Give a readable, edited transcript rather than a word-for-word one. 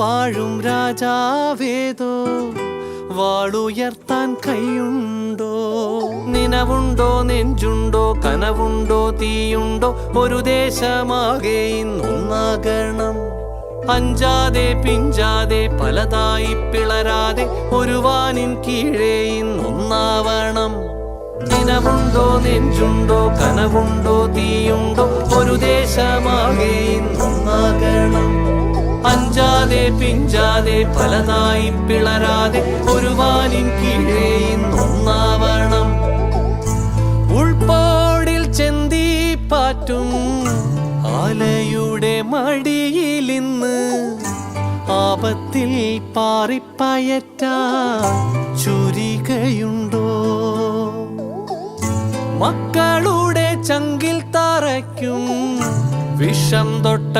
വാഴും രാജാവേതോ വാളുയർത്താൻ കൈയുണ്ടോ? നിനവുണ്ടോ, നെഞ്ചുണ്ടോ, കനവുണ്ടോ, തീയുണ്ടോ? ഒരു ദേശമാകെ ഇന്നൊന്നാകണം. അഞ്ചാതെ പിഞ്ചാതെ പലതായി പിളരാതെ ഒരു വാനിൻ കീഴേ ഇന്നൊന്നാവണം. നിനവുണ്ടോ, നെഞ്ചുണ്ടോ, കനവുണ്ടോ, തീയുണ്ടോ? ഒരു ദേശമാകെ ഇന്നൊന്നാകണം. അഞ്ചാതെ പിഞ്ചാതെ പലതായി പിളരാതെ ഒരു വാനിൻ കീഴേ ഇന്നൊന്നാവണം. ഉൾപ്പാടിൽ ചെന്തിപ്പാറ്റും ആലയുടെ മടിയിലിന്ന് ആപത്തിൽ പാറിപ്പയറ്റാൻ ചുരികയുണ്ടോ? മക്കളുടെ ചങ്കിൽ തറയ്ക്കും വിഷം തൊട്ട